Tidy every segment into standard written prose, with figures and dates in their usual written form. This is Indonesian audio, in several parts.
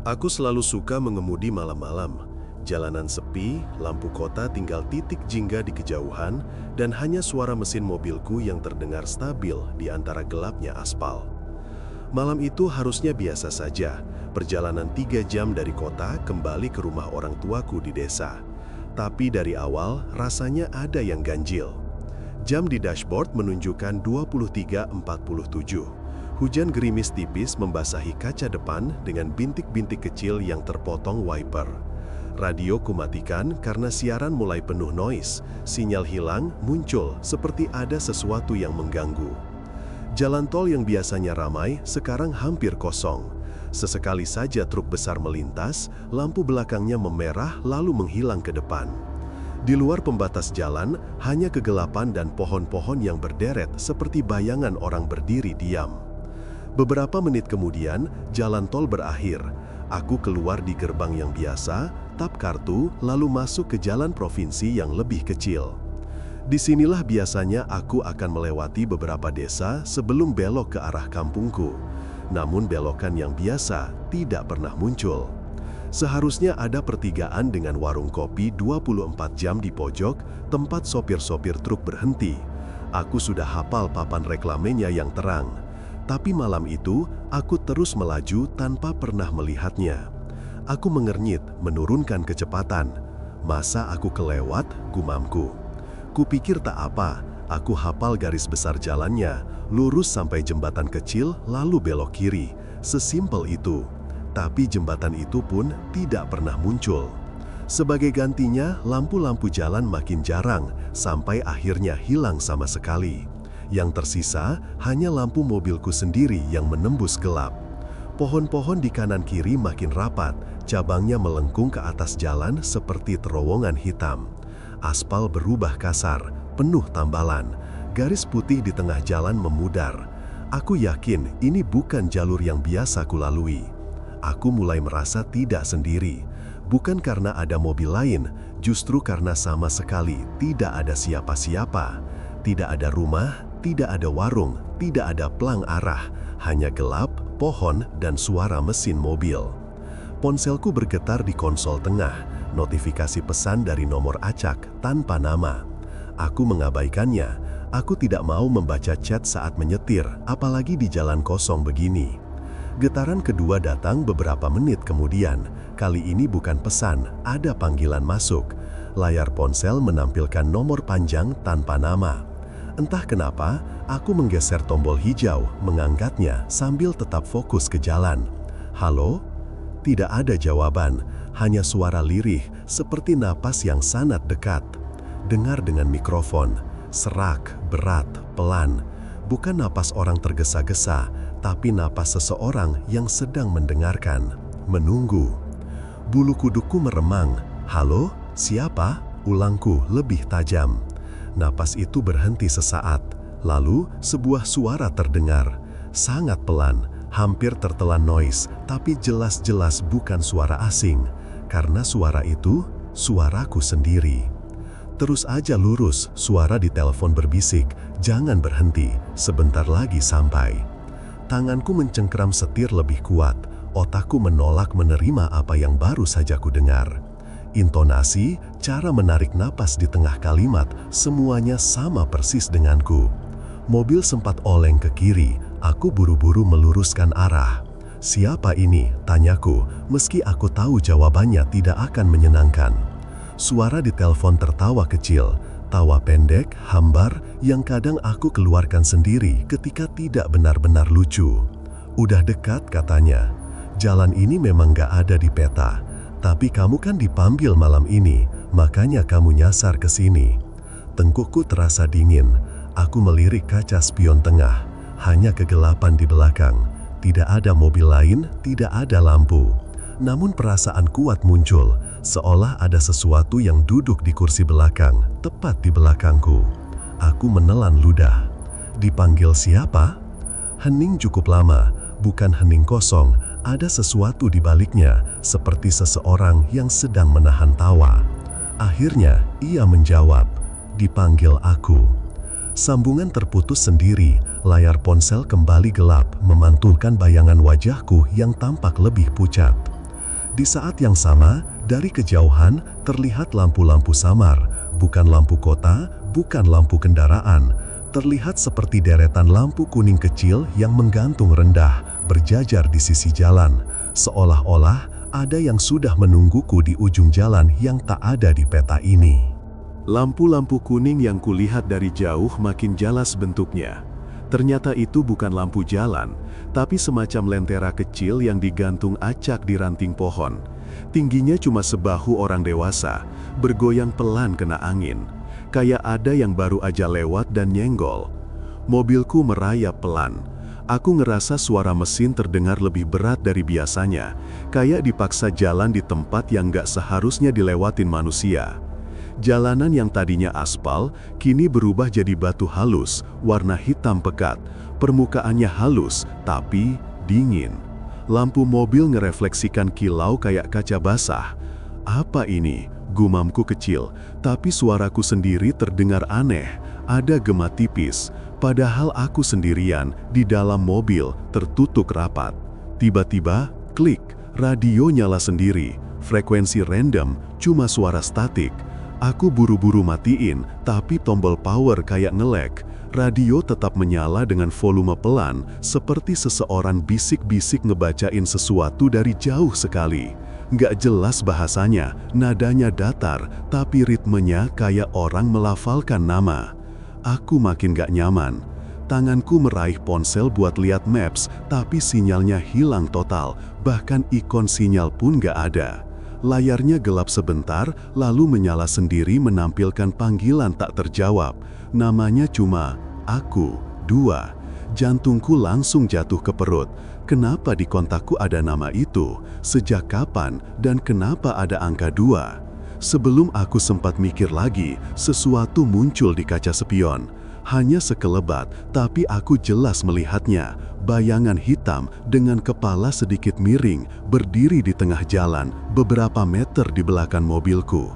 Aku selalu suka mengemudi malam-malam. Jalanan sepi, lampu kota tinggal titik jingga di kejauhan, dan hanya suara mesin mobilku yang terdengar stabil di antara gelapnya aspal. Malam itu harusnya biasa saja, perjalanan 3 jam dari kota kembali ke rumah orang tuaku di desa. Tapi dari awal rasanya ada yang ganjil. Jam di dashboard menunjukkan 23.47. Hujan gerimis tipis membasahi kaca depan dengan bintik-bintik kecil yang terpotong wiper. Radio kumatikan karena siaran mulai penuh noise. Sinyal hilang, muncul seperti ada sesuatu yang mengganggu. Jalan tol yang biasanya ramai sekarang hampir kosong. Sesekali saja truk besar melintas, lampu belakangnya memerah lalu menghilang ke depan. Di luar pembatas jalan, hanya kegelapan dan pohon-pohon yang berderet seperti bayangan orang berdiri diam. Beberapa menit kemudian, jalan tol berakhir. Aku keluar di gerbang yang biasa, tap kartu, lalu masuk ke jalan provinsi yang lebih kecil. Disinilah biasanya aku akan melewati beberapa desa sebelum belok ke arah kampungku. Namun belokan yang biasa tidak pernah muncul. Seharusnya ada pertigaan dengan warung kopi 24 jam di pojok, tempat sopir-sopir truk berhenti. Aku sudah hafal papan reklamenya yang terang. Tapi malam itu, aku terus melaju tanpa pernah melihatnya. Aku mengernyit, menurunkan kecepatan. Masa aku kelewat, gumamku. Kupikir tak apa, aku hafal garis besar jalannya, lurus sampai jembatan kecil, lalu belok kiri. Sesimpel itu. Tapi jembatan itu pun tidak pernah muncul. Sebagai gantinya, lampu-lampu jalan makin jarang, sampai akhirnya hilang sama sekali. Yang tersisa hanya lampu mobilku sendiri yang menembus gelap. Pohon-pohon di kanan kiri makin rapat, cabangnya melengkung ke atas jalan seperti terowongan hitam. Aspal berubah kasar, penuh tambalan. Garis putih di tengah jalan memudar. Aku yakin ini bukan jalur yang biasa kulalui. Aku mulai merasa tidak sendiri. Bukan karena ada mobil lain, justru karena sama sekali tidak ada siapa-siapa. Tidak ada rumah, tidak ada warung, tidak ada pelang arah, hanya gelap, pohon, dan suara mesin mobil. Ponselku bergetar di konsol tengah, notifikasi pesan dari nomor acak tanpa nama. Aku mengabaikannya, aku tidak mau membaca chat saat menyetir, apalagi di jalan kosong begini. Getaran kedua datang beberapa menit kemudian, kali ini bukan pesan, ada panggilan masuk. Layar ponsel menampilkan nomor panjang tanpa nama. Entah kenapa, aku menggeser tombol hijau, mengangkatnya sambil tetap fokus ke jalan. Halo? Tidak ada jawaban, hanya suara lirih seperti napas yang sangat dekat. Dengar dengan mikrofon, serak, berat, pelan. Bukan napas orang tergesa-gesa, tapi napas seseorang yang sedang mendengarkan, menunggu. Bulu kudukku meremang. Halo? Siapa? Ulangku lebih tajam. Napas itu berhenti sesaat, lalu sebuah suara terdengar. Sangat pelan, hampir tertelan noise, tapi jelas-jelas bukan suara asing. Karena suara itu, suaraku sendiri. Terus aja lurus, suara di telepon berbisik, jangan berhenti, sebentar lagi sampai. Tanganku mencengkeram setir lebih kuat, otakku menolak menerima apa yang baru saja ku dengar. Intonasi, cara menarik napas di tengah kalimat, semuanya sama persis denganku. Mobil sempat oleng ke kiri, aku buru-buru meluruskan arah. Siapa ini? Tanyaku, meski aku tahu jawabannya tidak akan menyenangkan. Suara di telepon tertawa kecil, tawa pendek, hambar, yang kadang aku keluarkan sendiri ketika tidak benar-benar lucu. Udah dekat katanya. Jalan ini memang gak ada di peta. Tapi kamu kan dipanggil malam ini, makanya kamu nyasar ke sini. Tengkukku terasa dingin. Aku melirik kaca spion tengah. Hanya kegelapan di belakang. Tidak ada mobil lain, tidak ada lampu. Namun perasaan kuat muncul, seolah ada sesuatu yang duduk di kursi belakang, tepat di belakangku. Aku menelan ludah. Dipanggil siapa? Hening cukup lama, bukan hening kosong. Ada sesuatu di baliknya, seperti seseorang yang sedang menahan tawa. Akhirnya, ia menjawab, dipanggil aku. Sambungan terputus sendiri, layar ponsel kembali gelap, memantulkan bayangan wajahku yang tampak lebih pucat. Di saat yang sama, dari kejauhan terlihat lampu-lampu samar, bukan lampu kota, bukan lampu kendaraan. Terlihat seperti deretan lampu kuning kecil yang menggantung rendah, berjajar di sisi jalan. Seolah-olah ada yang sudah menungguku di ujung jalan yang tak ada di peta ini. Lampu-lampu kuning yang kulihat dari jauh makin jelas bentuknya. Ternyata itu bukan lampu jalan, tapi semacam lentera kecil yang digantung acak di ranting pohon. Tingginya cuma sebahu orang dewasa, bergoyang pelan kena angin. Kayak ada yang baru aja lewat dan nyenggol. Mobilku merayap pelan. Aku ngerasa suara mesin terdengar lebih berat dari biasanya, kayak dipaksa jalan di tempat yang gak seharusnya dilewatin manusia. Jalanan yang tadinya aspal, kini berubah jadi batu halus, warna hitam pekat. Permukaannya halus, tapi dingin. Lampu mobil ngerefleksikan kilau kayak kaca basah. Apa ini? Gumamku kecil, tapi suaraku sendiri terdengar aneh. Ada gema tipis, padahal aku sendirian di dalam mobil tertutup rapat. Tiba-tiba, klik, radio nyala sendiri. Frekuensi random, cuma suara statik. Aku buru-buru matiin, tapi tombol power kayak nge-lag. Radio tetap menyala dengan volume pelan, seperti seseorang bisik-bisik ngebacain sesuatu dari jauh sekali. Nggak jelas bahasanya, nadanya datar, tapi ritmenya kayak orang melafalkan nama. Aku makin gak nyaman. Tanganku meraih ponsel buat lihat maps, tapi sinyalnya hilang total, bahkan ikon sinyal pun gak ada. Layarnya gelap sebentar, lalu menyala sendiri menampilkan panggilan tak terjawab. Namanya cuma, aku, 2. Jantungku langsung jatuh ke perut. Kenapa di kontakku ada nama itu? Sejak kapan? Dan kenapa ada angka 2? Sebelum aku sempat mikir lagi, sesuatu muncul di kaca spion. Hanya sekelebat, tapi aku jelas melihatnya. Bayangan hitam dengan kepala sedikit miring berdiri di tengah jalan beberapa meter di belakang mobilku.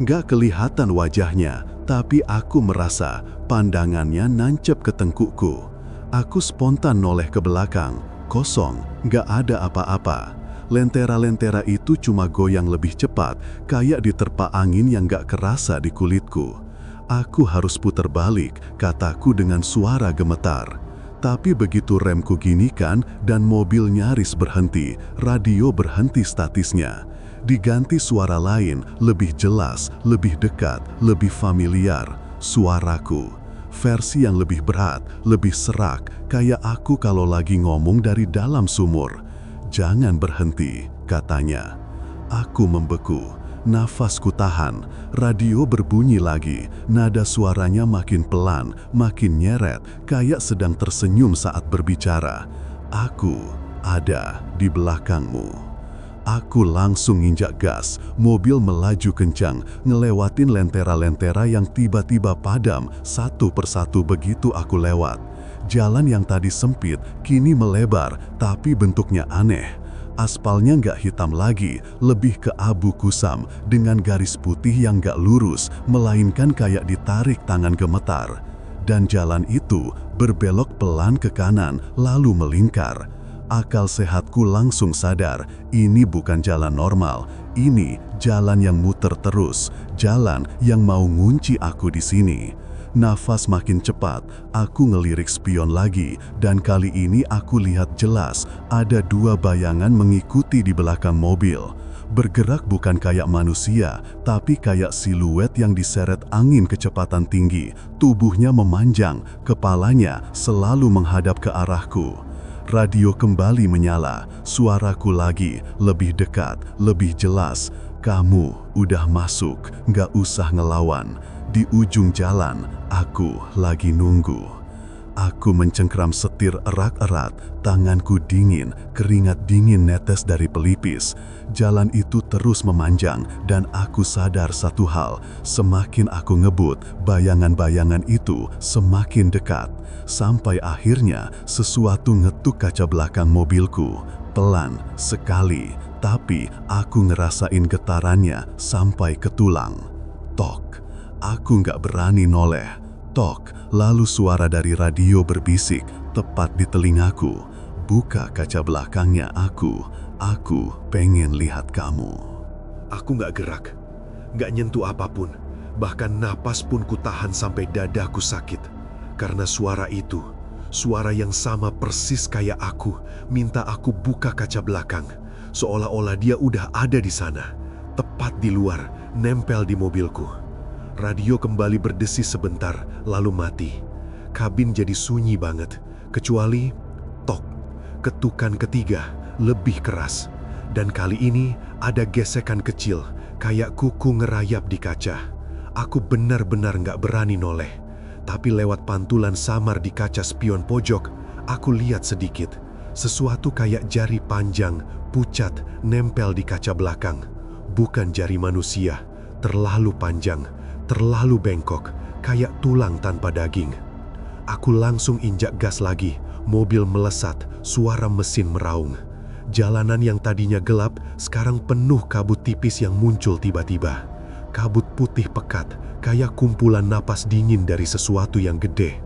Gak kelihatan wajahnya, tapi aku merasa pandangannya nancep ke tengkukku. Aku spontan noleh ke belakang, kosong, gak ada apa-apa. Lentera-lentera itu cuma goyang lebih cepat, kayak diterpa angin yang gak kerasa di kulitku. Aku harus putar balik, kataku dengan suara gemetar. Tapi begitu remku ginikan dan mobil nyaris berhenti, radio berhenti statisnya. Diganti suara lain, lebih jelas, lebih dekat, lebih familiar. Suaraku. Versi yang lebih berat, lebih serak, kayak aku kalau lagi ngomong dari dalam sumur. Jangan berhenti, katanya. Aku membeku. Nafasku tahan, radio berbunyi lagi, nada suaranya makin pelan, makin nyeret, kayak sedang tersenyum saat berbicara. Aku ada di belakangmu. Aku langsung nginjak gas, mobil melaju kencang, ngelewatin lentera-lentera yang tiba-tiba padam satu persatu begitu aku lewat. Jalan yang tadi sempit, kini melebar, tapi bentuknya aneh. Aspalnya nggak hitam lagi, lebih ke abu kusam dengan garis putih yang nggak lurus, melainkan kayak ditarik tangan gemetar. Dan jalan itu berbelok pelan ke kanan, lalu melingkar. Akal sehatku langsung sadar, ini bukan jalan normal, ini jalan yang muter terus, jalan yang mau ngunci aku di sini. Nafas makin cepat, aku ngelirik spion lagi, dan kali ini aku lihat jelas ada 2 bayangan mengikuti di belakang mobil. Bergerak bukan kayak manusia, tapi kayak siluet yang diseret angin kecepatan tinggi. Tubuhnya memanjang, kepalanya selalu menghadap ke arahku. Radio kembali menyala, suaraku lagi, lebih dekat, lebih jelas. Kamu udah masuk, gak usah ngelawan. Di ujung jalan, aku lagi nunggu. Aku mencengkram setir erat-erat, tanganku dingin, keringat dingin netes dari pelipis. Jalan itu terus memanjang, dan aku sadar satu hal, semakin aku ngebut, bayangan-bayangan itu semakin dekat. Sampai akhirnya, sesuatu ngetuk kaca belakang mobilku. Pelan, sekali, tapi aku ngerasain getarannya sampai ke tulang. Tok. Aku nggak berani noleh. Tok, lalu suara dari radio berbisik tepat di telingaku. Buka kaca belakangnya aku. Aku pengen lihat kamu. Aku nggak gerak, nggak nyentuh apapun. Bahkan napas pun kutahan sampai dadaku sakit. Karena suara itu, suara yang sama persis kayak aku, minta aku buka kaca belakang. Seolah-olah dia udah ada di sana, tepat di luar, nempel di mobilku. Radio kembali berdesis sebentar, lalu mati. Kabin jadi sunyi banget, kecuali tok. Ketukan ketiga, lebih keras. Dan kali ini ada gesekan kecil, kayak kuku ngerayap di kaca. Aku benar-benar nggak berani noleh. Tapi lewat pantulan samar di kaca spion pojok, aku lihat sedikit. Sesuatu kayak jari panjang, pucat, nempel di kaca belakang. Bukan jari manusia, terlalu panjang, terlalu bengkok, kayak tulang tanpa daging. Aku langsung injak gas lagi, mobil melesat, suara mesin meraung. Jalanan yang tadinya gelap, sekarang penuh kabut tipis yang muncul tiba-tiba. Kabut putih pekat, kayak kumpulan napas dingin dari sesuatu yang gede.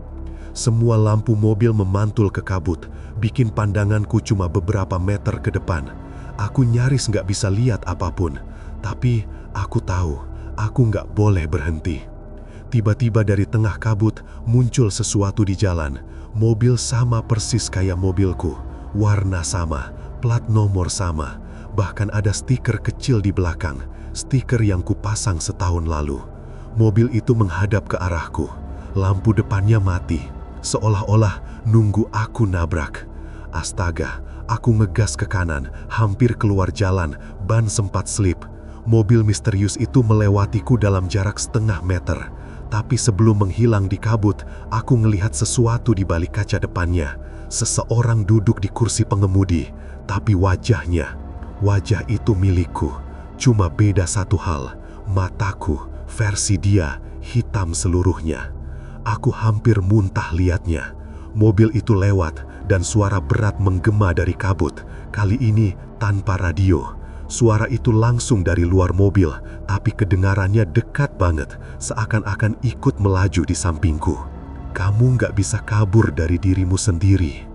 Semua lampu mobil memantul ke kabut, bikin pandanganku cuma beberapa meter ke depan. Aku nyaris nggak bisa lihat apapun, tapi aku tahu, aku nggak boleh berhenti. Tiba-tiba dari tengah kabut, muncul sesuatu di jalan. Mobil sama persis kayak mobilku, warna sama, plat nomor sama, bahkan ada stiker kecil di belakang, stiker yang kupasang setahun lalu. Mobil itu menghadap ke arahku, lampu depannya mati, seolah-olah nunggu aku nabrak. Astaga, aku ngegas ke kanan, hampir keluar jalan, ban sempat slip. Mobil misterius itu melewatiku dalam jarak setengah meter. Tapi sebelum menghilang di kabut, aku ngelihat sesuatu di balik kaca depannya. Seseorang duduk di kursi pengemudi, tapi wajah itu milikku. Cuma beda satu hal, mataku, versi dia, hitam seluruhnya. Aku hampir muntah liatnya. Mobil itu lewat dan suara berat menggema dari kabut. Kali ini tanpa radio. Suara itu langsung dari luar mobil, tapi kedengarannya dekat banget, seakan-akan ikut melaju di sampingku. Kamu nggak bisa kabur dari dirimu sendiri.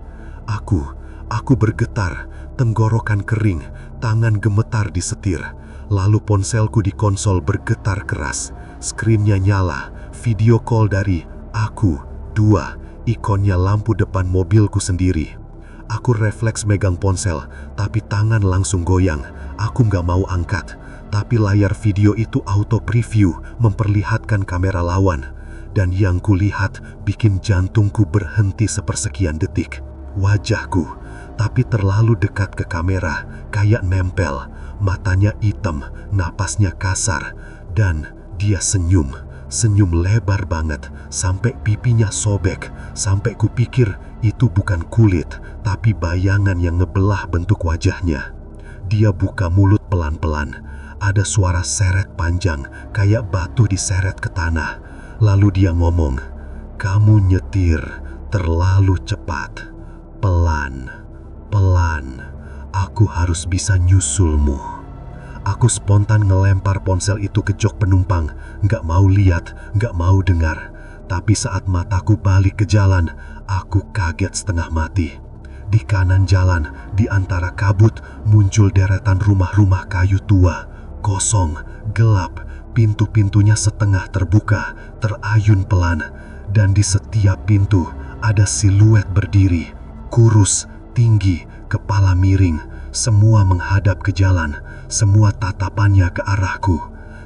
Aku bergetar, tenggorokan kering, tangan gemetar di setir. Lalu ponselku di konsol bergetar keras. Skrinnya nyala, video call dari aku, 2, ikonnya lampu depan mobilku sendiri. Aku refleks megang ponsel, tapi tangan langsung goyang. Aku nggak mau angkat, tapi layar video itu auto preview memperlihatkan kamera lawan. Dan yang kulihat bikin jantungku berhenti sepersekian detik. Wajahku, tapi terlalu dekat ke kamera, kayak nempel. Matanya hitam, napasnya kasar, dan dia senyum. Senyum lebar banget, sampai pipinya sobek, sampai kupikir itu bukan kulit, tapi bayangan yang ngebelah bentuk wajahnya. Dia buka mulut pelan-pelan. Ada suara seret panjang, kayak batu diseret ke tanah. Lalu dia ngomong, "Kamu nyetir terlalu cepat. Pelan, pelan. Aku harus bisa nyusulmu." Aku spontan ngelempar ponsel itu ke jok penumpang. Nggak mau lihat, nggak mau dengar. Tapi saat mataku balik ke jalan, aku kaget setengah mati. Di kanan jalan, di antara kabut, muncul deretan rumah-rumah kayu tua. Kosong, gelap, pintu-pintunya setengah terbuka, terayun pelan. Dan di setiap pintu, ada siluet berdiri. Kurus, tinggi, kepala miring. Semua menghadap ke jalan, semua tatapannya ke arahku.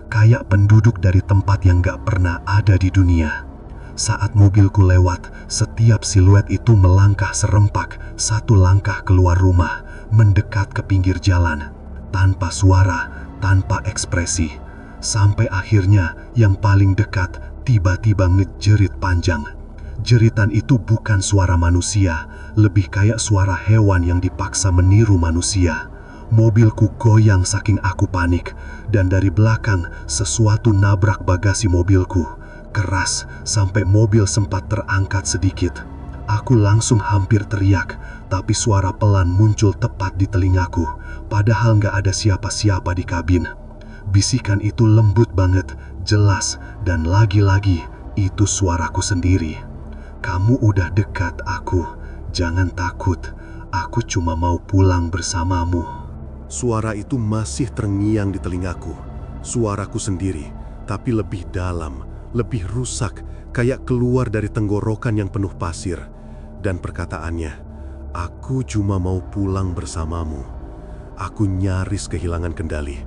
Kayak penduduk dari tempat yang gak pernah ada di dunia. Saat mobilku lewat, setiap siluet itu melangkah serempak, satu langkah keluar rumah, mendekat ke pinggir jalan, tanpa suara, tanpa ekspresi. Sampai akhirnya yang paling dekat tiba-tiba ngejerit panjang. Jeritan itu bukan suara manusia, lebih kayak suara hewan yang dipaksa meniru manusia. Mobilku goyang saking aku panik, dan dari belakang sesuatu nabrak bagasi mobilku. Keras, sampai mobil sempat terangkat sedikit. Aku langsung hampir teriak, tapi suara pelan muncul tepat di telingaku, padahal nggak ada siapa-siapa di kabin. Bisikan itu lembut banget, jelas, dan lagi-lagi itu suaraku sendiri. "Kamu udah dekat aku, jangan takut, aku cuma mau pulang bersamamu." Suara itu masih terngiang di telingaku. Suaraku sendiri, tapi lebih dalam, lebih rusak, kayak keluar dari tenggorokan yang penuh pasir. Dan perkataannya, "Aku cuma mau pulang bersamamu." Aku nyaris kehilangan kendali.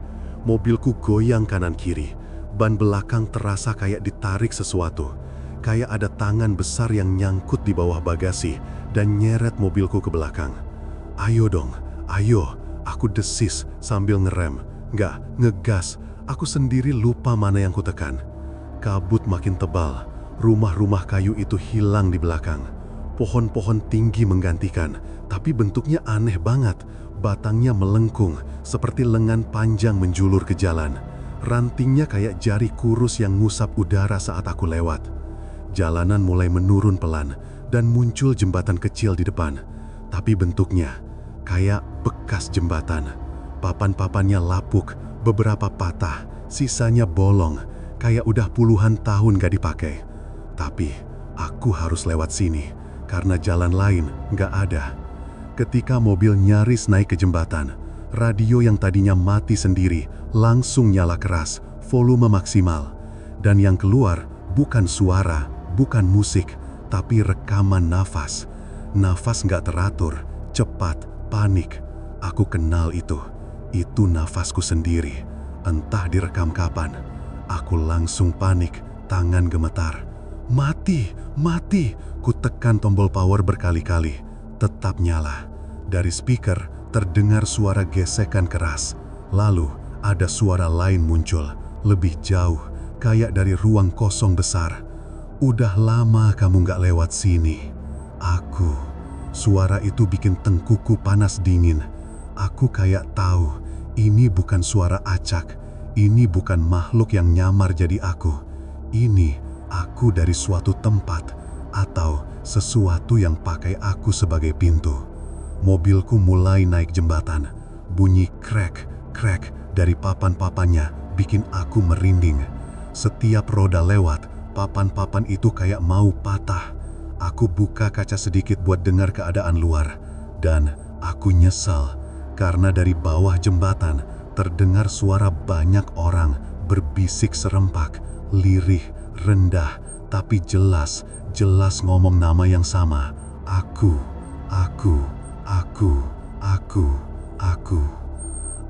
Mobilku goyang kanan kiri. Ban belakang terasa kayak ditarik sesuatu. Kayak ada tangan besar yang nyangkut di bawah bagasi dan nyeret mobilku ke belakang. "Ayo dong, ayo," aku desis sambil ngerem. Nggak, ngegas. Aku sendiri lupa mana yang kutekan. Kabut makin tebal. Rumah-rumah kayu itu hilang di belakang. Pohon-pohon tinggi menggantikan, tapi bentuknya aneh banget. Batangnya melengkung, seperti lengan panjang menjulur ke jalan. Rantingnya kayak jari kurus yang ngusap udara saat aku lewat. Jalanan mulai menurun pelan, dan muncul jembatan kecil di depan. Tapi bentuknya kayak bekas jembatan. Papan-papannya lapuk, beberapa patah, sisanya bolong, kayak udah puluhan tahun gak dipakai. Tapi aku harus lewat sini, karena jalan lain gak ada. Ketika mobil nyaris naik ke jembatan, radio yang tadinya mati sendiri langsung nyala keras, volume maksimal. Dan yang keluar bukan suara, bukan musik, tapi rekaman nafas. Nafas gak teratur, cepat, panik. Aku kenal itu. Itu nafasku sendiri. Entah direkam kapan. Aku langsung panik, tangan gemetar. Mati, mati. Ku tekan tombol power berkali-kali. Tetap nyala. Dari speaker terdengar suara gesekan keras. Lalu ada suara lain muncul, lebih jauh, kayak dari ruang kosong besar. "Udah lama kamu gak lewat sini." Aku. Suara itu bikin tengkuku panas dingin. Aku kayak tahu, ini bukan suara acak. Ini bukan makhluk yang nyamar jadi aku. Ini aku dari suatu tempat, atau sesuatu yang pakai aku sebagai pintu. Mobilku mulai naik jembatan. Bunyi krek, krek dari papan-papannya bikin aku merinding. Setiap roda lewat, papan-papan itu kayak mau patah. Aku buka kaca sedikit buat dengar keadaan luar. Dan aku nyesal, karena dari bawah jembatan terdengar suara banyak orang berbisik serempak, lirih, rendah, tapi jelas ngomong nama yang sama. Aku.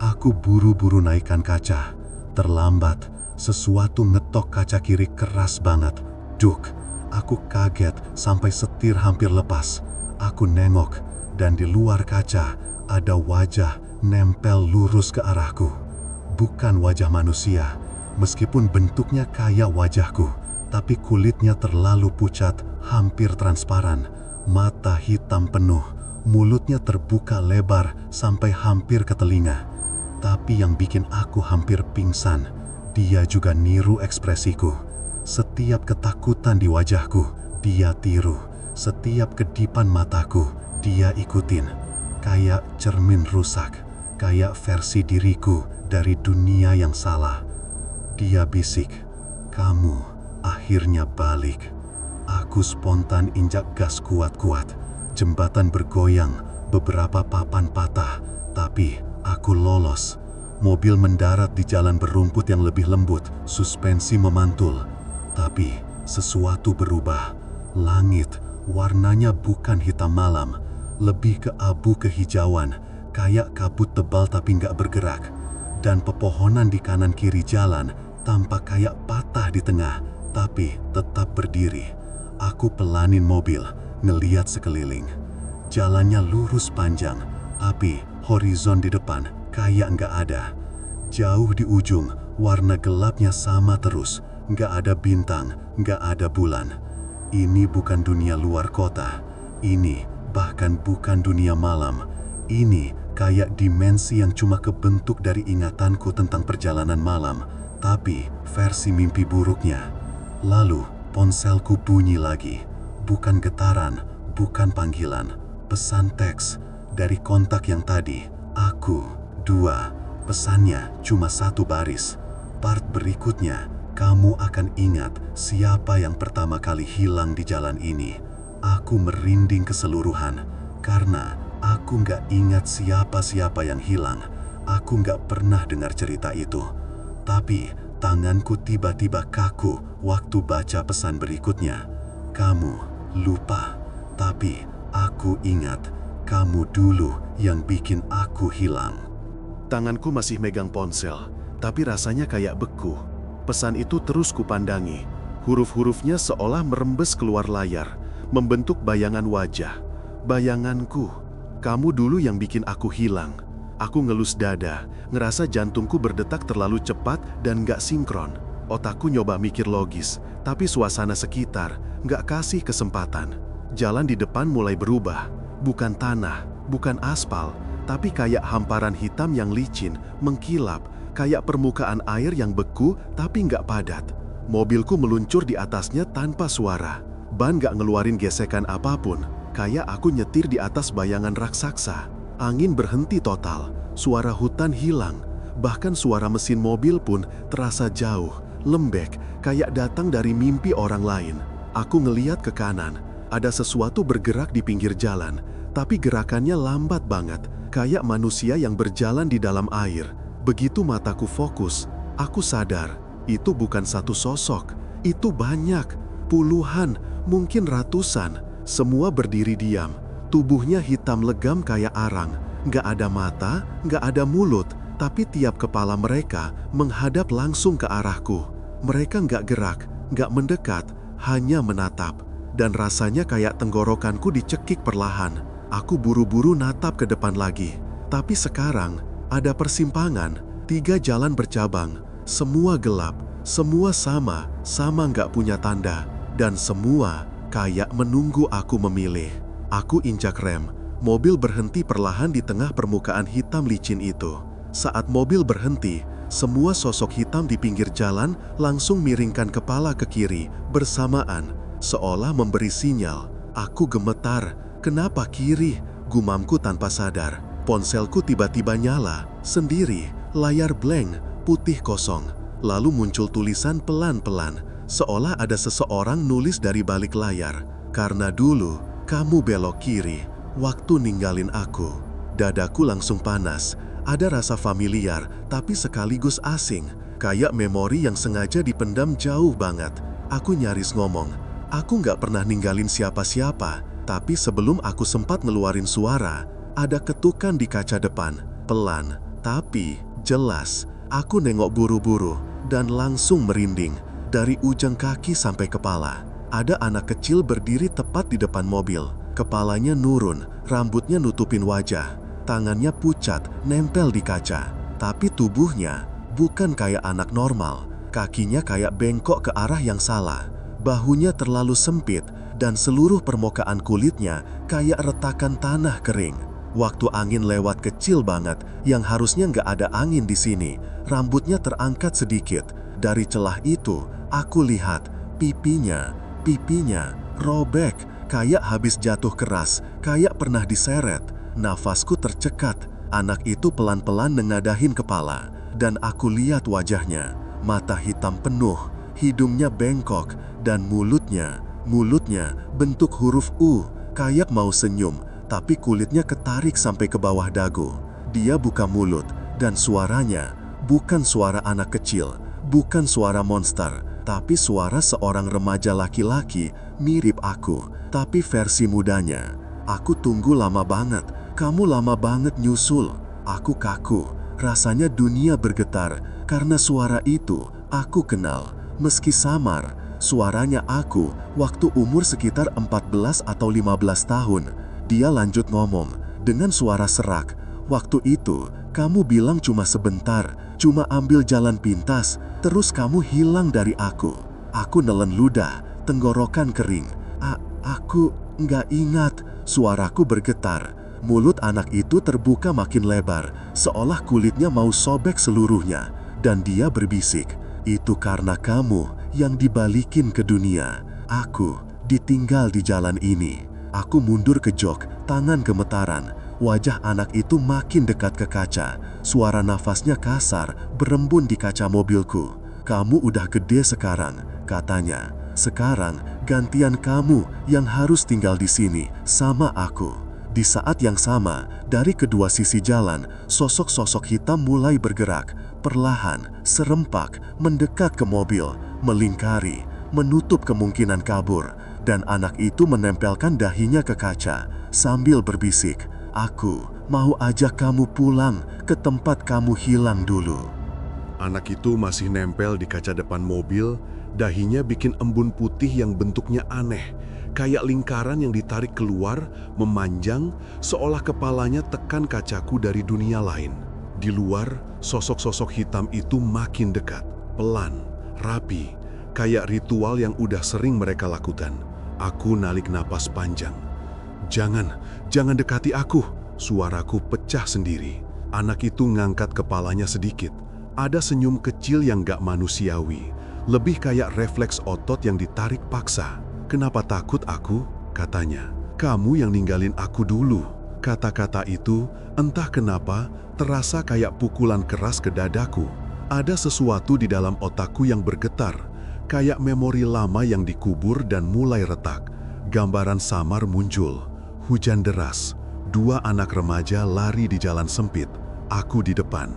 Aku buru-buru naikkan kaca. Terlambat, sesuatu ngetok kaca kiri keras banget. Duk, aku kaget sampai setir hampir lepas. Aku nengok, dan di luar kaca ada wajah nempel lurus ke arahku. Bukan wajah manusia, meskipun bentuknya kayak wajahku, tapi kulitnya terlalu pucat, hampir transparan. Mata hitam penuh, mulutnya terbuka lebar sampai hampir ke telinga. Tapi yang bikin aku hampir pingsan, dia juga niru ekspresiku. Setiap ketakutan di wajahku, dia tiru. Setiap kedipan mataku, dia ikutin. Kayak cermin rusak, kayak versi diriku dari dunia yang salah. Dia bisik, "Kamu akhirnya balik." Aku spontan injak gas kuat-kuat. Jembatan bergoyang, beberapa papan patah, tapi aku lolos. Mobil mendarat di jalan berumput yang lebih lembut, suspensi memantul. Tapi sesuatu berubah. Langit, warnanya bukan hitam malam, lebih ke abu kehijauan, kayak kabut tebal tapi nggak bergerak. Dan pepohonan di kanan kiri jalan tampak kayak patah di tengah, tapi tetap berdiri. Aku pelanin mobil, ngeliat sekeliling. Jalannya lurus panjang, tapi horizon di depan kayak nggak ada. Jauh di ujung, warna gelapnya sama terus. Nggak ada bintang, nggak ada bulan. Ini bukan dunia luar kota. Ini bahkan bukan dunia malam. Ini kayak dimensi yang cuma kebentuk dari ingatanku tentang perjalanan malam, tapi versi mimpi buruknya. Lalu ponselku bunyi lagi. Bukan getaran, bukan panggilan. Pesan teks dari kontak yang tadi. Aku, 2. Pesannya cuma 1 baris. Part berikutnya, kamu akan ingat siapa yang pertama kali hilang di jalan ini. Aku merinding keseluruhan, karena aku nggak ingat siapa-siapa yang hilang. Aku nggak pernah dengar cerita itu. Tapi tanganku tiba-tiba kaku waktu baca pesan berikutnya. Kamu lupa, tapi aku ingat kamu dulu yang bikin aku hilang. Tanganku masih megang ponsel, tapi rasanya kayak beku. Pesan itu terus kupandangi. Huruf-hurufnya seolah merembes keluar layar, membentuk bayangan wajah. Bayanganku, kamu dulu yang bikin aku hilang. Aku ngelus dada, ngerasa jantungku berdetak terlalu cepat dan gak sinkron. Otakku nyoba mikir logis, tapi suasana sekitar gak kasih kesempatan. Jalan di depan mulai berubah. Bukan tanah, bukan aspal, tapi kayak hamparan hitam yang licin, mengkilap, kayak permukaan air yang beku tapi gak padat. Mobilku meluncur di atasnya tanpa suara. Ban gak ngeluarin gesekan apapun, kayak aku nyetir di atas bayangan raksasa. Angin berhenti total, suara hutan hilang, bahkan suara mesin mobil pun terasa jauh, lembek, kayak datang dari mimpi orang lain. Aku ngeliat ke kanan, ada sesuatu bergerak di pinggir jalan, tapi gerakannya lambat banget, kayak manusia yang berjalan di dalam air. Begitu mataku fokus, aku sadar, itu bukan satu sosok, itu banyak, puluhan, mungkin ratusan, semua berdiri diam. Tubuhnya hitam legam kayak arang, gak ada mata, gak ada mulut, tapi tiap kepala mereka menghadap langsung ke arahku. Mereka gak gerak, gak mendekat, hanya menatap. Dan rasanya kayak tenggorokanku dicekik perlahan. Aku buru-buru natap ke depan lagi. Tapi sekarang, ada persimpangan, 3 jalan bercabang, semua gelap, semua sama gak punya tanda, dan semua kayak menunggu aku memilih. Aku injak rem, mobil berhenti perlahan di tengah permukaan hitam licin itu. Saat mobil berhenti, semua sosok hitam di pinggir jalan langsung miringkan kepala ke kiri, bersamaan, seolah memberi sinyal. Aku gemetar, kenapa kiri? Gumamku tanpa sadar. Ponselku tiba-tiba nyala, sendiri, layar blank, putih kosong. Lalu muncul tulisan pelan-pelan, seolah ada seseorang nulis dari balik layar. Karena dulu kamu belok kiri, waktu ninggalin aku. Dadaku langsung panas, ada rasa familiar tapi sekaligus asing, kayak memori yang sengaja dipendam jauh banget. Aku nyaris ngomong, aku gak pernah ninggalin siapa-siapa, tapi sebelum aku sempat ngeluarin suara, ada ketukan di kaca depan, pelan, tapi jelas. Aku nengok buru-buru dan langsung merinding, dari ujung kaki sampai kepala. Ada anak kecil berdiri tepat di depan mobil. Kepalanya nurun, rambutnya nutupin wajah. Tangannya pucat, nempel di kaca. Tapi tubuhnya bukan kayak anak normal. Kakinya kayak bengkok ke arah yang salah. Bahunya terlalu sempit, dan seluruh permukaan kulitnya kayak retakan tanah kering. Waktu angin lewat kecil banget, yang harusnya nggak ada angin di sini. Rambutnya terangkat sedikit. Dari celah itu, aku lihat pipinya robek, kayak habis jatuh keras, kayak pernah diseret. Nafasku tercekat. Anak itu pelan-pelan nengaдаhin kepala, dan aku lihat wajahnya, mata hitam penuh, hidungnya bengkok, dan mulutnya bentuk huruf U, kayak mau senyum, tapi kulitnya ketarik sampai ke bawah dagu. Dia buka mulut, dan suaranya bukan suara anak kecil, bukan suara monster, tapi suara seorang remaja laki-laki mirip aku, tapi versi mudanya. Aku tunggu lama banget, kamu lama banget nyusul. Aku kaku, rasanya dunia bergetar, karena suara itu aku kenal. Meski samar, suaranya aku waktu umur sekitar 14 atau 15 tahun. Dia lanjut ngomong, dengan suara serak, waktu itu kamu bilang cuma sebentar, cuma ambil jalan pintas, terus kamu hilang dari aku. Aku nelen ludah, tenggorokan kering. Aku nggak ingat. Suaraku bergetar. Mulut anak itu terbuka makin lebar, seolah kulitnya mau sobek seluruhnya. Dan dia berbisik, itu karena kamu yang dibalikin ke dunia. Aku ditinggal di jalan ini. Aku mundur ke jok, tangan gemetaran. Wajah anak itu makin dekat ke kaca. Suara nafasnya kasar, berembun di kaca mobilku. Kamu udah gede sekarang, katanya. Sekarang gantian kamu yang harus tinggal di sini sama aku. Di saat yang sama, dari kedua sisi jalan, sosok-sosok hitam mulai bergerak, perlahan, serempak, mendekat ke mobil, melingkari, menutup kemungkinan kabur, dan anak itu menempelkan dahinya ke kaca, sambil berbisik, "Aku mau ajak kamu pulang ke tempat kamu hilang dulu." Anak itu masih nempel di kaca depan mobil, dahinya bikin embun putih yang bentuknya aneh, kayak lingkaran yang ditarik keluar, memanjang, seolah kepalanya tekan kacaku dari dunia lain. Di luar, sosok-sosok hitam itu makin dekat, pelan, rapi, kayak ritual yang udah sering mereka lakukan. Aku narik napas panjang. Jangan dekati aku." Suaraku pecah sendiri. Anak itu ngangkat kepalanya sedikit. Ada senyum kecil yang gak manusiawi, lebih kayak refleks otot yang ditarik paksa. "Kenapa takut aku?" katanya. "Kamu yang ninggalin aku dulu." Kata-kata itu, entah kenapa, terasa kayak pukulan keras ke dadaku. Ada sesuatu di dalam otakku yang bergetar, kayak memori lama yang dikubur dan mulai retak. Gambaran samar muncul. Hujan deras, 2 anak remaja lari di jalan sempit, aku di depan.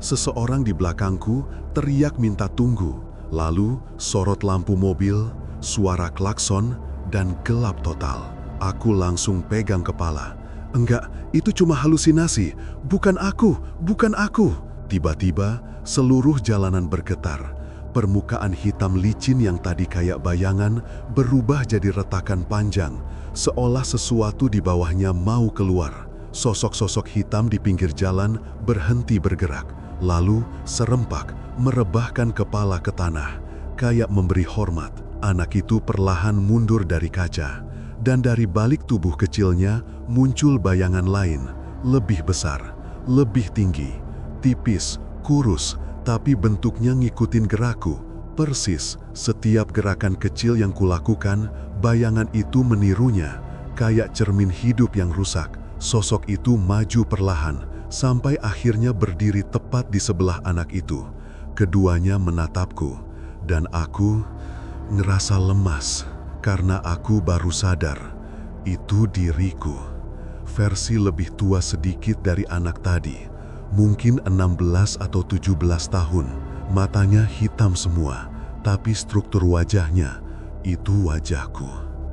Seseorang di belakangku teriak minta tunggu, lalu sorot lampu mobil, suara klakson, dan gelap total. Aku langsung pegang kepala. "Enggak, itu cuma halusinasi. Bukan aku. Tiba-tiba, seluruh jalanan bergetar. Permukaan hitam licin yang tadi kayak bayangan berubah jadi retakan panjang, seolah sesuatu di bawahnya mau keluar. Sosok-sosok hitam di pinggir jalan berhenti bergerak, lalu serempak, merebahkan kepala ke tanah, kayak memberi hormat. Anak itu perlahan mundur dari kaca, dan dari balik tubuh kecilnya muncul bayangan lain, lebih besar, lebih tinggi, tipis, kurus, tapi bentuknya ngikutin gerakku. Persis setiap gerakan kecil yang kulakukan, bayangan itu menirunya, kayak cermin hidup yang rusak. Sosok itu maju perlahan, sampai akhirnya berdiri tepat di sebelah anak itu. Keduanya menatapku, dan aku ngerasa lemas, karena aku baru sadar, itu diriku. Versi lebih tua sedikit dari anak tadi, mungkin 16 atau 17 tahun, matanya hitam semua, tapi struktur wajahnya, itu wajahku.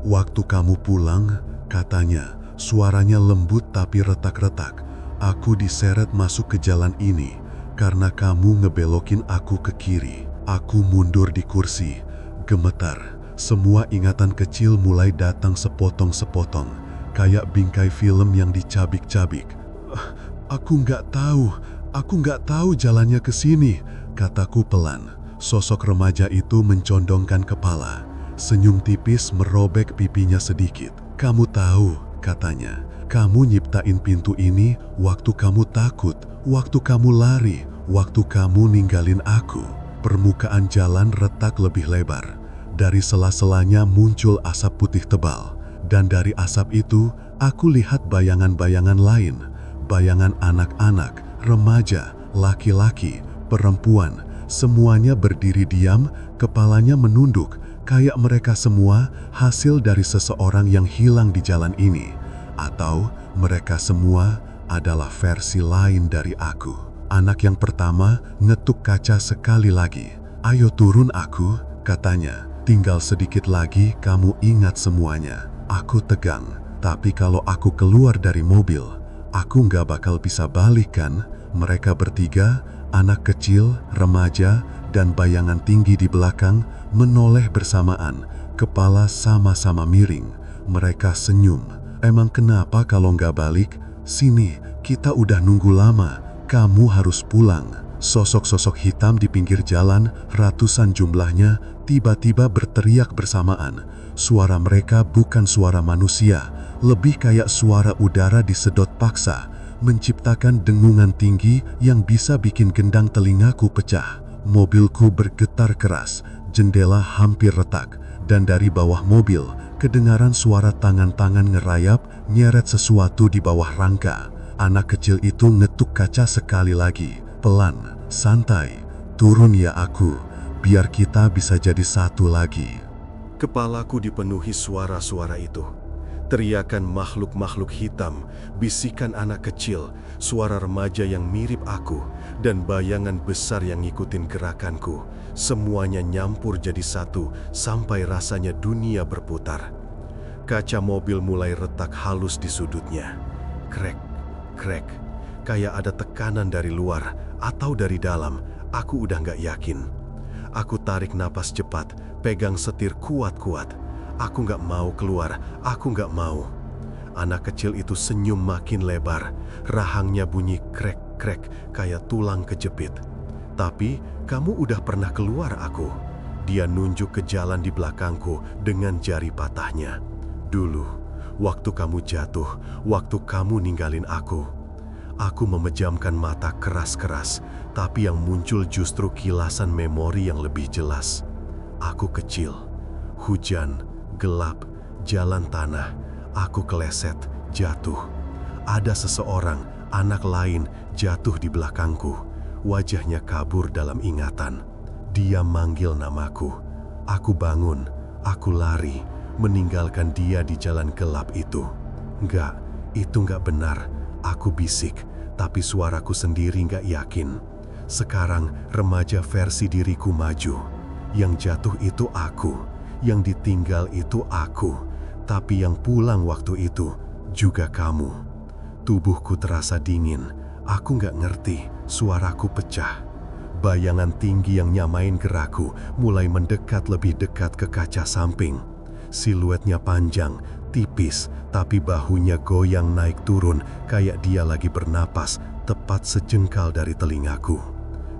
"Waktu kamu pulang," katanya, suaranya lembut tapi retak-retak, "aku diseret masuk ke jalan ini, karena kamu ngebelokin aku ke kiri." Aku mundur di kursi, gemetar. Semua ingatan kecil mulai datang sepotong-sepotong, kayak bingkai film yang dicabik-cabik. Aku nggak tahu jalannya ke sini," kataku pelan. Sosok remaja itu mencondongkan kepala, senyum tipis merobek pipinya sedikit. "Kamu tahu," katanya, "kamu nyiptain pintu ini waktu kamu takut, waktu kamu lari, waktu kamu ninggalin aku." Permukaan jalan retak lebih lebar. Dari sela-selanya muncul asap putih tebal, dan dari asap itu aku lihat bayangan-bayangan lain. Bayangan anak-anak, remaja, laki-laki, perempuan, semuanya berdiri diam, kepalanya menunduk, kayak mereka semua hasil dari seseorang yang hilang di jalan ini. Atau mereka semua adalah versi lain dari aku. Anak yang pertama ngetuk kaca sekali lagi. "Ayo turun aku," katanya. "Tinggal sedikit lagi kamu ingat semuanya." Aku tegang, tapi kalau aku keluar dari mobil, aku nggak bakal bisa balik kan? Mereka bertiga, anak kecil, remaja, dan bayangan tinggi di belakang, menoleh bersamaan, kepala sama-sama miring. Mereka senyum. "Emang kenapa kalau nggak balik? Sini, kita udah nunggu lama. Kamu harus pulang." Sosok-sosok hitam di pinggir jalan, ratusan jumlahnya, tiba-tiba berteriak bersamaan. Suara mereka bukan suara manusia, lebih kayak suara udara disedot paksa, menciptakan dengungan tinggi yang bisa bikin gendang telingaku pecah. Mobilku bergetar keras, jendela hampir retak, dan dari bawah mobil, kedengaran suara tangan-tangan ngerayap, nyeret sesuatu di bawah rangka. Anak kecil itu ngetuk kaca sekali lagi, pelan, santai. "Turun ya aku, biar kita bisa jadi satu lagi." Kepalaku dipenuhi suara-suara itu. Teriakan makhluk-makhluk hitam, bisikan anak kecil, suara remaja yang mirip aku, dan bayangan besar yang ngikutin gerakanku. Semuanya nyampur jadi satu sampai rasanya dunia berputar. Kaca mobil mulai retak halus di sudutnya. Krek, krek, kayak ada tekanan dari luar atau dari dalam. Aku udah gak yakin. Aku tarik napas cepat, pegang setir kuat-kuat. Aku gak mau keluar, aku gak mau. Anak kecil itu senyum makin lebar, rahangnya bunyi krek-krek kayak tulang kejepit. Tapi kamu udah pernah keluar aku. Dia nunjuk ke jalan di belakangku dengan jari patahnya. Dulu, waktu kamu jatuh, waktu kamu ninggalin aku. Aku memejamkan mata keras-keras, tapi yang muncul justru kilasan memori yang lebih jelas. Aku kecil, hujan, gelap, jalan tanah, aku keleset, jatuh. Ada seseorang, anak lain, jatuh di belakangku. Wajahnya kabur dalam ingatan. Dia manggil namaku. Aku bangun, aku lari, meninggalkan dia di jalan gelap itu. Enggak, itu enggak benar. Aku bisik, tapi suaraku sendiri enggak yakin. Sekarang remaja versi diriku maju. Yang jatuh itu aku. Yang ditinggal itu aku, tapi yang pulang waktu itu juga kamu. Tubuhku terasa dingin, aku gak ngerti, suaraku pecah. Bayangan tinggi yang nyamain gerakku mulai mendekat lebih dekat ke kaca samping. Siluetnya panjang, tipis, tapi bahunya goyang naik turun kayak dia lagi bernapas tepat sejengkal dari telingaku.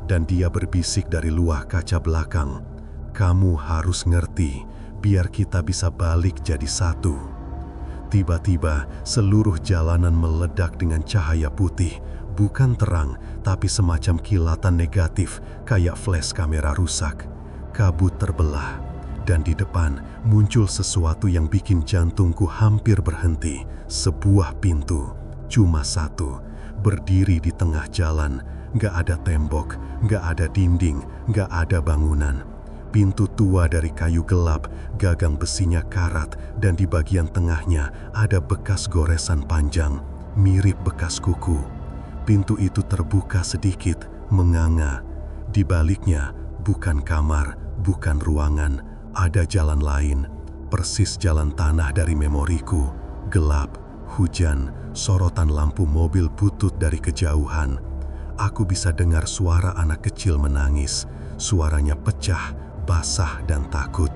Dan dia berbisik dari luar kaca belakang. Kamu harus ngerti, biar kita bisa balik jadi satu. Tiba-tiba, seluruh jalanan meledak dengan cahaya putih. Bukan terang, tapi semacam kilatan negatif, kayak flash kamera rusak. Kabut terbelah, dan di depan muncul sesuatu yang bikin jantungku hampir berhenti. Sebuah pintu, cuma satu, berdiri di tengah jalan. Gak ada tembok, gak ada dinding, gak ada bangunan. Pintu tua dari kayu gelap, gagang besinya karat, dan di bagian tengahnya ada bekas goresan panjang, mirip bekas kuku. Pintu itu terbuka sedikit, menganga. Di baliknya, bukan kamar, bukan ruangan, ada jalan lain, persis jalan tanah dari memoriku. Gelap, hujan, sorotan lampu mobil butut dari kejauhan. Aku bisa dengar suara anak kecil menangis, suaranya pecah, basah dan takut.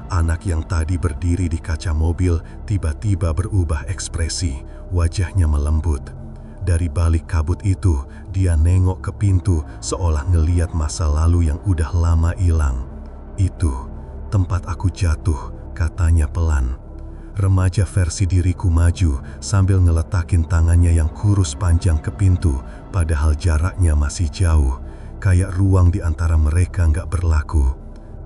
Anak yang tadi berdiri di kaca mobil tiba-tiba berubah ekspresi, wajahnya melembut. Dari balik kabut itu, dia nengok ke pintu seolah ngeliat masa lalu yang udah lama hilang. Itu tempat aku jatuh, katanya pelan. Remaja versi diriku maju sambil ngeletakin tangannya yang kurus panjang ke pintu, padahal jaraknya masih jauh, kayak ruang di antara mereka nggak berlaku.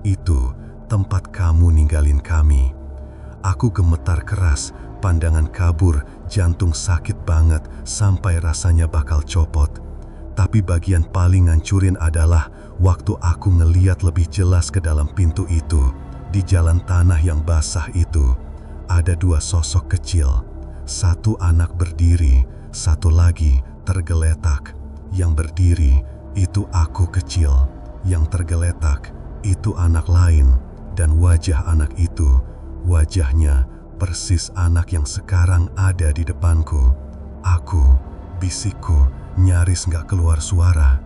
Itu tempat kamu ninggalin kami. Aku gemetar keras, pandangan kabur, jantung sakit banget sampai rasanya bakal copot. Tapi bagian paling ngancurin adalah waktu aku ngeliat lebih jelas ke dalam pintu itu. Di jalan tanah yang basah itu, ada dua sosok kecil. Satu anak berdiri, satu lagi tergeletak. Yang berdiri itu aku kecil, yang tergeletak itu anak lain, dan wajah anak itu, wajahnya persis anak yang sekarang ada di depanku. Aku, bisikku, nyaris gak keluar suara.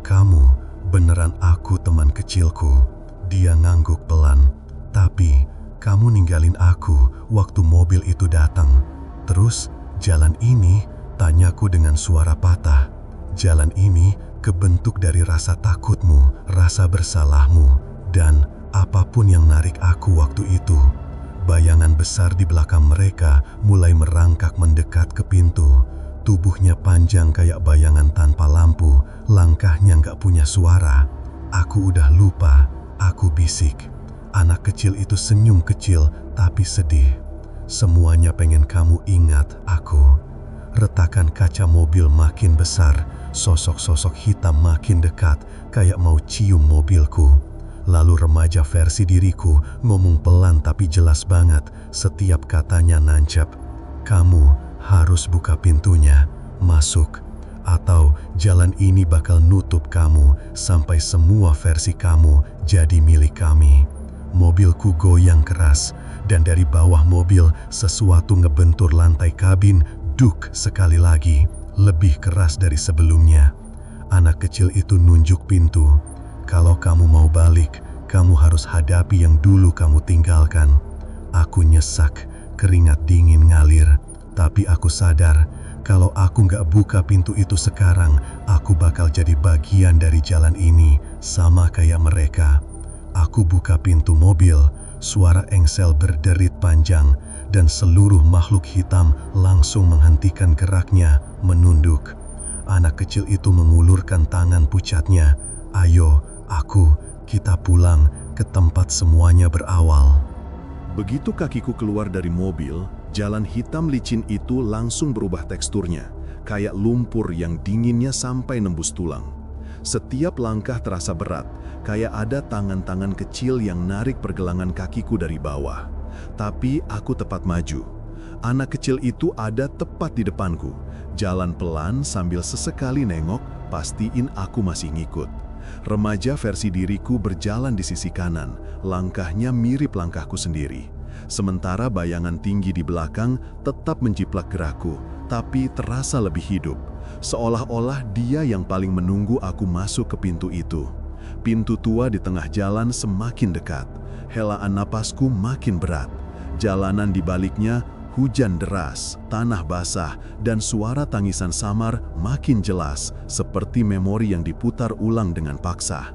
Kamu, beneran aku teman kecilku. Dia ngangguk pelan. Tapi, kamu ninggalin aku waktu mobil itu datang. Terus, jalan ini, tanyaku dengan suara patah. Jalan ini kebentuk dari rasa takutmu, rasa bersalahmu, dan apapun yang narik aku waktu itu. Bayangan besar di belakang mereka mulai merangkak mendekat ke pintu. Tubuhnya panjang kayak bayangan tanpa lampu, langkahnya nggak punya suara. Aku udah lupa, aku bisik. Anak kecil itu senyum kecil tapi sedih. Semuanya pengen kamu ingat aku. Retakan kaca mobil makin besar, sosok-sosok hitam makin dekat, kayak mau cium mobilku. Lalu remaja versi diriku ngomong pelan tapi jelas banget, setiap katanya nancap. Kamu harus buka pintunya, masuk. Atau jalan ini bakal nutup kamu sampai semua versi kamu jadi milik kami. Mobilku goyang keras, dan dari bawah mobil sesuatu ngebentur lantai kabin, duk sekali lagi, lebih keras dari sebelumnya. Anak kecil itu nunjuk pintu. Kalau kamu mau balik, kamu harus hadapi yang dulu kamu tinggalkan. Aku nyesak, keringat dingin ngalir, tapi aku sadar kalau aku nggak buka pintu itu sekarang, aku bakal jadi bagian dari jalan ini, sama kayak mereka. Aku buka pintu mobil, suara engsel berderit panjang, dan seluruh makhluk hitam langsung menghentikan geraknya, menunduk. Anak kecil itu mengulurkan tangan pucatnya. Ayo, kita pulang ke tempat semuanya berawal. Begitu kakiku keluar dari mobil, jalan hitam licin itu langsung berubah teksturnya, kayak lumpur yang dinginnya sampai nembus tulang. Setiap langkah terasa berat, kayak ada tangan-tangan kecil yang narik pergelangan kakiku dari bawah. Tapi aku tepat maju. Anak kecil itu ada tepat di depanku, jalan pelan sambil sesekali nengok, pastiin aku masih ngikut. Remaja versi diriku berjalan di sisi kanan, langkahnya mirip langkahku sendiri. Sementara bayangan tinggi di belakang tetap menjiplak gerakku, tapi terasa lebih hidup. Seolah-olah dia yang paling menunggu aku masuk ke pintu itu. Pintu tua di tengah jalan semakin dekat. Helaan napasku makin berat. Jalanan di baliknya hujan deras, tanah basah, dan suara tangisan samar makin jelas, seperti memori yang diputar ulang dengan paksa.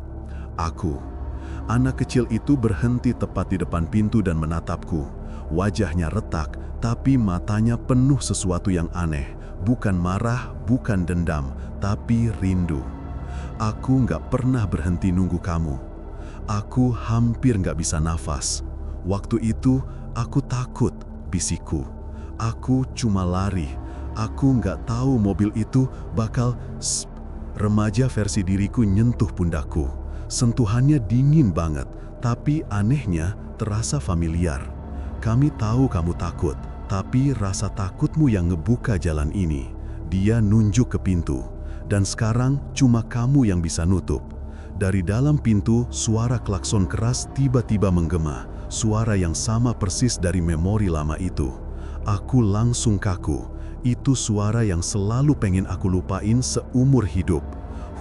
Anak kecil itu berhenti tepat di depan pintu dan menatapku. Wajahnya retak, tapi matanya penuh sesuatu yang aneh. Bukan marah, bukan dendam, tapi rindu. Aku nggak pernah berhenti nunggu kamu. Aku hampir nggak bisa nafas. Waktu itu, aku takut, bisikku. Aku cuma lari. Aku nggak tahu mobil itu bakal... Remaja versi diriku nyentuh pundakku. Sentuhannya dingin banget, tapi anehnya terasa familiar. Kami tahu kamu takut, tapi rasa takutmu yang ngebuka jalan ini. Dia nunjuk ke pintu, dan sekarang cuma kamu yang bisa nutup. Dari dalam pintu, suara klakson keras tiba-tiba menggema, suara yang sama persis dari memori lama itu. Aku langsung kaku. Itu suara yang selalu pengen aku lupain seumur hidup.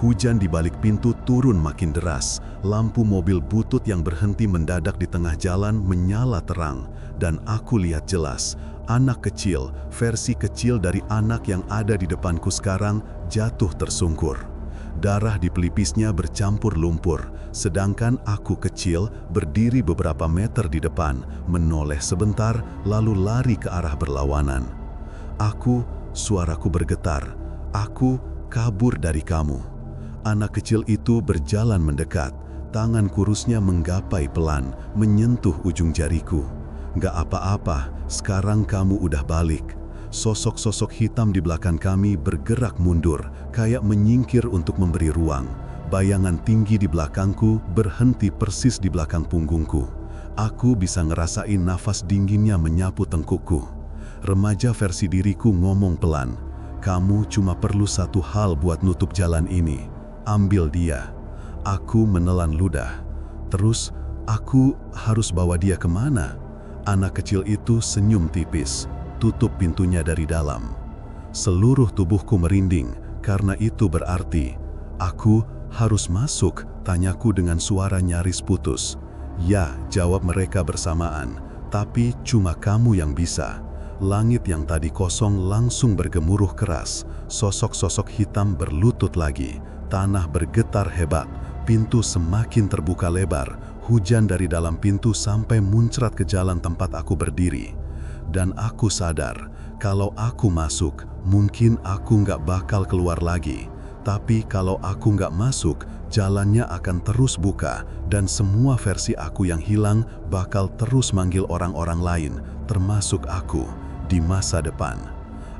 Hujan di balik pintu turun makin deras. Lampu mobil butut yang berhenti mendadak di tengah jalan menyala terang. Dan aku lihat jelas, anak kecil, versi kecil dari anak yang ada di depanku sekarang, jatuh tersungkur. Darah di pelipisnya bercampur lumpur, sedangkan aku kecil berdiri beberapa meter di depan, menoleh sebentar, lalu lari ke arah berlawanan. Suaraku bergetar. Aku kabur dari kamu. Anak kecil itu berjalan mendekat, tangan kurusnya menggapai pelan, menyentuh ujung jariku. Gak apa-apa, sekarang kamu udah balik. Sosok-sosok hitam di belakang kami bergerak mundur, kayak menyingkir untuk memberi ruang. Bayangan tinggi di belakangku berhenti persis di belakang punggungku. Aku bisa ngerasain nafas dinginnya menyapu tengkukku. Remaja versi diriku ngomong pelan, "Kamu cuma perlu satu hal buat nutup jalan ini. Ambil dia." Aku menelan ludah. Terus, aku harus bawa dia kemana? Anak kecil itu senyum tipis, tutup pintunya dari dalam. Seluruh tubuhku merinding, karena itu berarti, aku harus masuk, tanyaku dengan suara nyaris putus. Ya, jawab mereka bersamaan, tapi cuma kamu yang bisa. Langit yang tadi kosong langsung bergemuruh keras, sosok-sosok hitam berlutut lagi, tanah bergetar hebat, pintu semakin terbuka lebar, hujan dari dalam pintu sampai muncrat ke jalan tempat aku berdiri. Dan aku sadar, kalau aku masuk, mungkin aku nggak bakal keluar lagi. Tapi kalau aku nggak masuk, jalannya akan terus buka, dan semua versi aku yang hilang bakal terus manggil orang-orang lain, termasuk aku, di masa depan.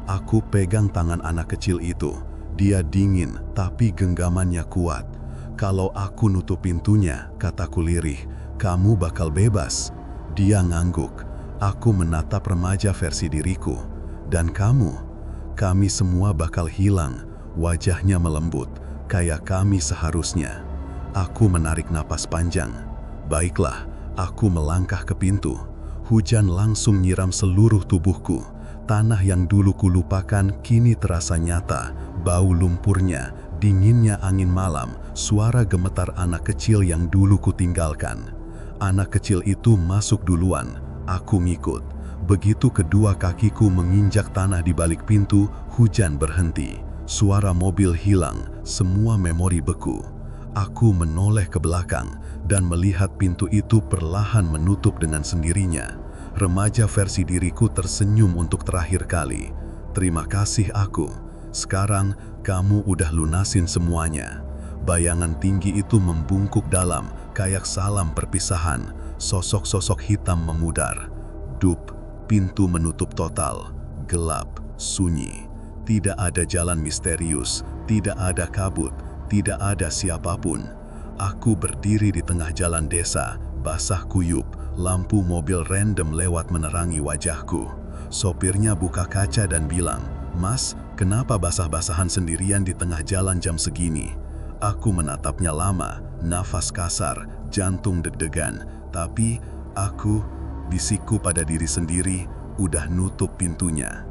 Aku pegang tangan anak kecil itu. Dia dingin, tapi genggamannya kuat. Kalau aku nutup pintunya, kataku lirih, kamu bakal bebas. Dia ngangguk. Aku menatap remaja versi diriku. Dan kamu, kami semua bakal hilang. Wajahnya melembut, kayak kami seharusnya. Aku menarik napas panjang. Baiklah, aku melangkah ke pintu. Hujan langsung nyiram seluruh tubuhku. Tanah yang dulu kulupakan kini terasa nyata. Bau lumpurnya, dinginnya angin malam, suara gemetar anak kecil yang dulu kutinggalkan. Anak kecil itu masuk duluan, aku ngikut. Begitu kedua kakiku menginjak tanah di balik pintu, hujan berhenti. Suara mobil hilang, semua memori beku. Aku menoleh ke belakang dan melihat pintu itu perlahan menutup dengan sendirinya. Remaja versi diriku tersenyum untuk terakhir kali. Terima kasih aku. Sekarang kamu udah lunasin semuanya. Bayangan tinggi itu membungkuk dalam, kayak salam perpisahan. Sosok-sosok hitam memudar. Dup, pintu menutup total. Gelap, sunyi. Tidak ada jalan misterius, tidak ada kabut, tidak ada siapapun. Aku berdiri di tengah jalan desa, basah kuyup. Lampu mobil random lewat menerangi wajahku. Sopirnya buka kaca dan bilang, "Mas, kenapa basah-basahan sendirian di tengah jalan jam segini?" Aku menatapnya lama, nafas kasar, jantung deg-degan. Tapi aku, bisikku pada diri sendiri, udah nutup pintunya.